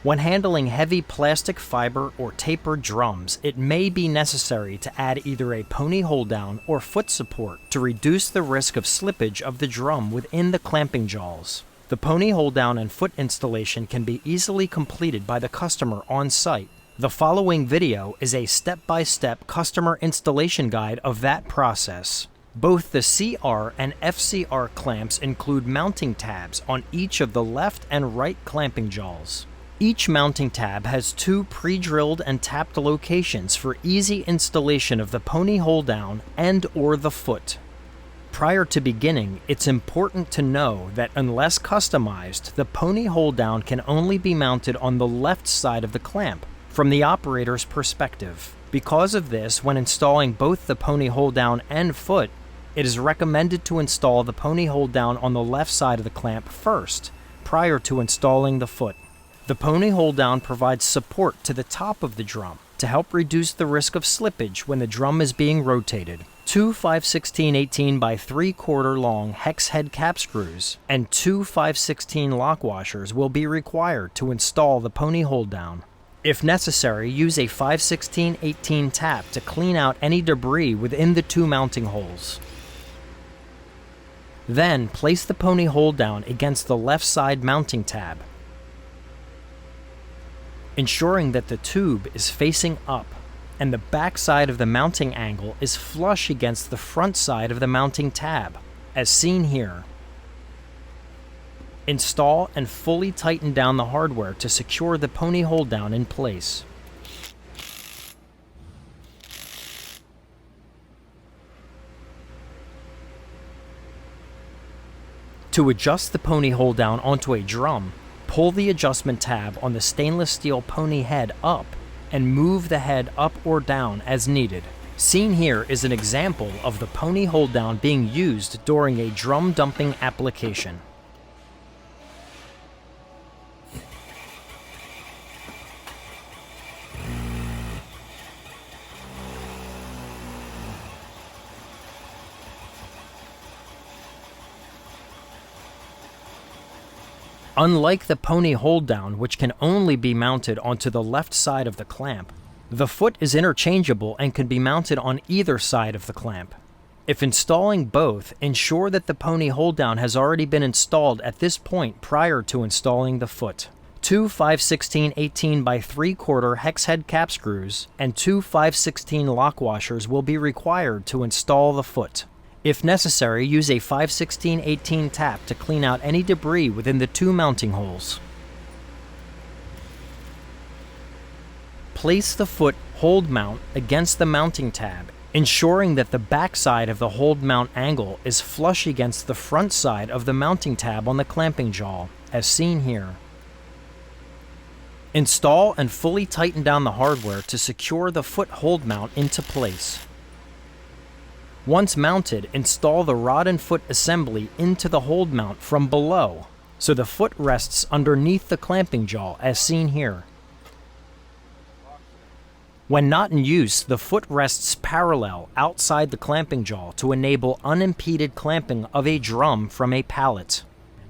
When handling heavy plastic fiber or tapered drums, it may be necessary to add either a pony hold-down or foot support to reduce the risk of slippage of the drum within the clamping jaws. The pony hold-down and foot installation can be easily completed by the customer on site. The following video is a step-by-step customer installation guide of that process. Both the CR and FCR clamps include mounting tabs on each of the left and right clamping jaws. Each mounting tab has two pre-drilled and tapped locations for easy installation of the pony hold-down and/or the foot. Prior to beginning, it's important to know that unless customized, the pony hold-down can only be mounted on the left side of the clamp from the operator's perspective. Because of this, when installing both the pony hold-down and foot, it is recommended to install the pony hold-down on the left side of the clamp first, prior to installing the foot. The pony hold-down provides support to the top of the drum to help reduce the risk of slippage when the drum is being rotated. Two 5/16/18 by 3/4 long hex head cap screws and two 5/16 lock washers will be required to install the pony hold-down. If necessary, use a 5/16/18 tap to clean out any debris within the two mounting holes. Then, place the pony hold-down against the left side mounting tab, ensuring that the tube is facing up and the back side of the mounting angle is flush against the front side of the mounting tab, as seen here. Install and fully tighten down the hardware to secure the pony hold-down in place. To adjust the pony hold-down onto a drum, pull the adjustment tab on the stainless steel pony head up and move the head up or down as needed. Seen here is an example of the pony hold-down being used during a drum dumping application. Unlike the pony hold-down, which can only be mounted onto the left side of the clamp, the foot is interchangeable and can be mounted on either side of the clamp. If installing both, ensure that the pony hold-down has already been installed at this point prior to installing the foot. Two 5/16/18 by 3/4 hex head cap screws and two 5/16 lock washers will be required to install the foot. If necessary, use a 5/16/18 tap to clean out any debris within the two mounting holes. Place the foot hold mount against the mounting tab, ensuring that the back side of the hold mount angle is flush against the front side of the mounting tab on the clamping jaw, as seen here. Install and fully tighten down the hardware to secure the foot hold mount into place. Once mounted, install the rod and foot assembly into the hold mount from below, so the foot rests underneath the clamping jaw, as seen here. When not in use, the foot rests parallel outside the clamping jaw to enable unimpeded clamping of a drum from a pallet.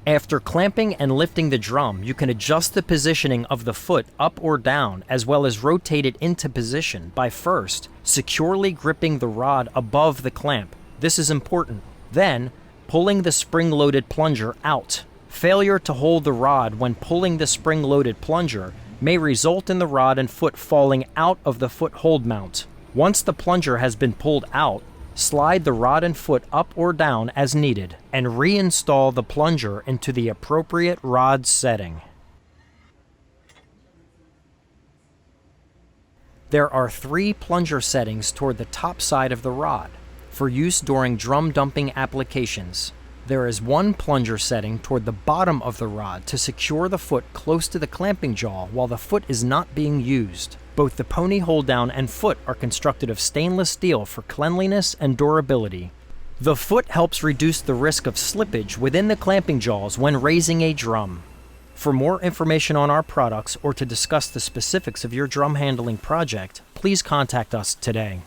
After clamping and lifting the drum, you can adjust the positioning of the foot up or down, as well as rotate it into position by first securely gripping the rod above the clamp. This is important. Then, pulling the spring-loaded plunger out. Failure to hold the rod when pulling the spring-loaded plunger may result in the rod and foot falling out of the foot hold mount. Once the plunger has been pulled out, slide the rod and foot up or down as needed, and reinstall the plunger into the appropriate rod setting. There are three plunger settings toward the top side of the rod for use during drum dumping applications. There is one plunger setting toward the bottom of the rod to secure the foot close to the clamping jaw while the foot is not being used. Both the pony hold-down and foot are constructed of stainless steel for cleanliness and durability. The foot helps reduce the risk of slippage within the clamping jaws when raising a drum. For more information on our products or to discuss the specifics of your drum handling project, please contact us today.